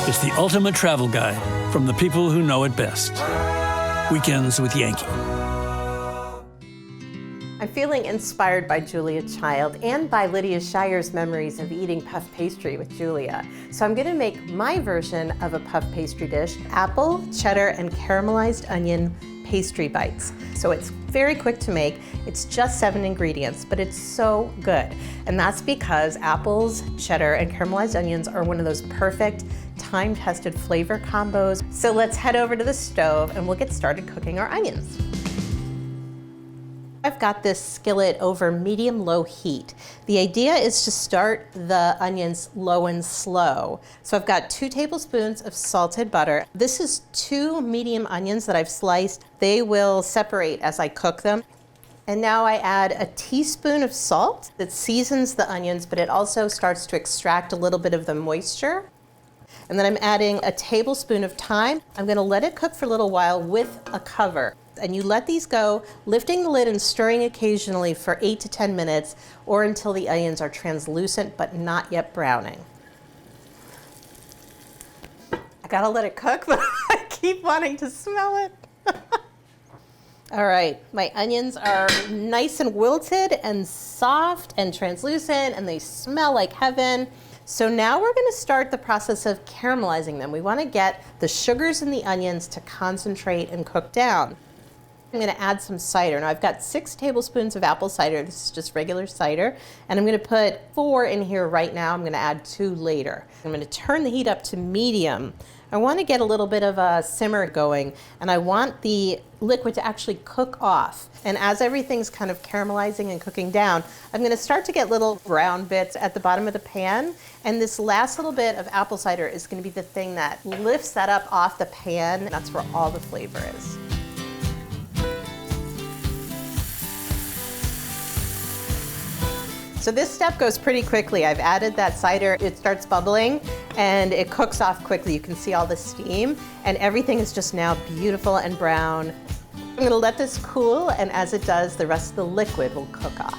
is the ultimate travel guide from the people who know it best. Weekends with Yankee. I'm feeling inspired by Julia Child and by Lydia Shire's memories of eating puff pastry with Julia. So I'm gonna make my version of a puff pastry dish, apple, cheddar, and caramelized onion pastry bites. So it's very quick to make. It's just 7 ingredients, but it's so good. And that's because apples, cheddar, and caramelized onions are one of those perfect time-tested flavor combos. So let's head over to the stove and we'll get started cooking our onions. I've got this skillet over medium-low heat. The idea is to start the onions low and slow. So I've got 2 tablespoons of salted butter. This is 2 medium onions that I've sliced. They will separate as I cook them. And now I add a teaspoon of salt that seasons the onions, but it also starts to extract a little bit of the moisture. And then I'm adding a tablespoon of thyme. I'm gonna let it cook for a little while with a cover. And you let these go, lifting the lid and stirring occasionally for 8 to 10 minutes or until the onions are translucent but not yet browning. I gotta let it cook, but I keep wanting to smell it. All right, my onions are nice and wilted and soft and translucent, and they smell like heaven. So now we're gonna start the process of caramelizing them. We wanna get the sugars in the onions to concentrate and cook down. I'm gonna add some cider. Now I've got 6 tablespoons of apple cider. This is just regular cider. And I'm gonna put 4 in here right now. I'm gonna add 2 later. I'm gonna turn the heat up to medium. I wanna get a little bit of a simmer going, and I want the liquid to actually cook off. And as everything's kind of caramelizing and cooking down, I'm gonna start to get little brown bits at the bottom of the pan. And this last little bit of apple cider is gonna be the thing that lifts that up off the pan. That's where all the flavor is. So this step goes pretty quickly. I've added that cider, it starts bubbling and it cooks off quickly. You can see all the steam and everything is just now beautiful and brown. I'm gonna let this cool, and as it does, the rest of the liquid will cook off.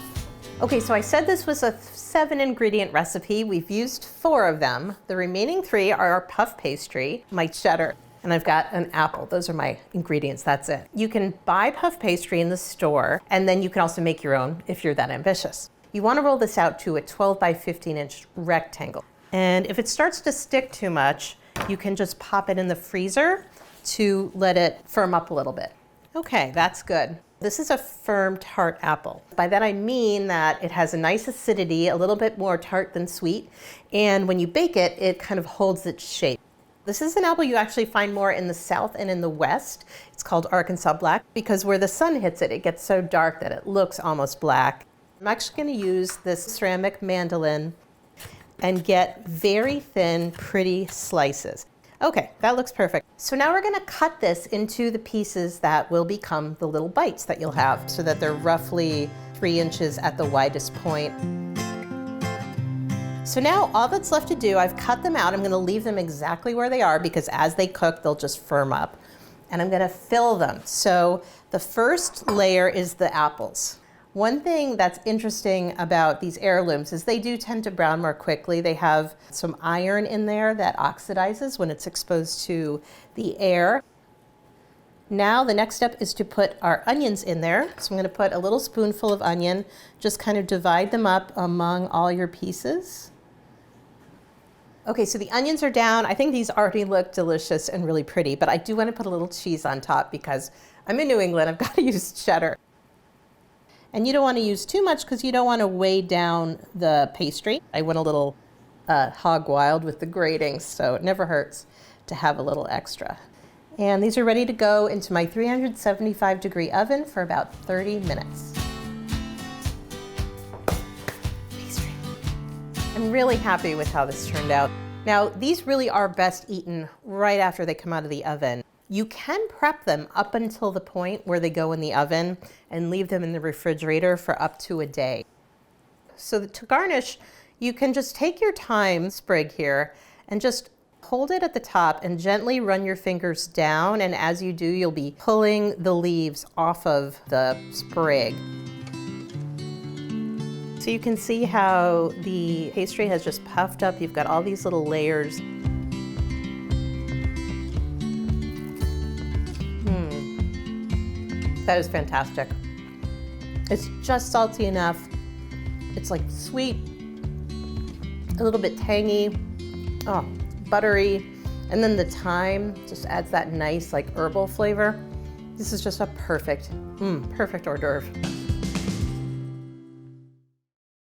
Okay, so I said this was a 7 ingredient recipe. We've used 4 of them. The remaining 3 are our puff pastry, my cheddar, and I've got an apple. Those are my ingredients, that's it. You can buy puff pastry in the store, and then you can also make your own if you're that ambitious. You want to roll this out to a 12 by 15 inch rectangle. And if it starts to stick too much, you can just pop it in the freezer to let it firm up a little bit. Okay, that's good. This is a firm tart apple. By that I mean that it has a nice acidity, a little bit more tart than sweet, and when you bake it, it kind of holds its shape. This is an apple you actually find more in the south and in the west. It's called Arkansas Black because where the sun hits it, it gets so dark that it looks almost black. I'm actually going to use this ceramic mandolin and get very thin, pretty slices. Okay, that looks perfect. So now we're going to cut this into the pieces that will become the little bites that you'll have so that they're roughly 3 inches at the widest point. So now all that's left to do, I've cut them out. I'm going to leave them exactly where they are because as they cook, they'll just firm up. And I'm going to fill them. So the first layer is the apples. One thing that's interesting about these heirlooms is they do tend to brown more quickly. They have some iron in there that oxidizes when it's exposed to the air. Now the next step is to put our onions in there. So I'm going to put a little spoonful of onion, just kind of divide them up among all your pieces. Okay, so the onions are down. I think these already look delicious and really pretty, but I do want to put a little cheese on top because I'm in New England, I've got to use cheddar. And you don't want to use too much because you don't want to weigh down the pastry. I went a little hog wild with the grating, so it never hurts to have a little extra. And these are ready to go into my 375-degree oven for about 30 minutes. Pastry. I'm really happy with how this turned out. Now, these really are best eaten right after they come out of the oven. You can prep them up until the point where they go in the oven and leave them in the refrigerator for up to a day. So to garnish, you can just take your thyme sprig here and just hold it at the top and gently run your fingers down, and as you do, you'll be pulling the leaves off of the sprig. So you can see how the pastry has just puffed up. You've got all these little layers. That is fantastic. It's just salty enough. It's like sweet, a little bit tangy, oh, buttery, and then the thyme just adds that nice like herbal flavor. This is just a perfect hors d'oeuvre.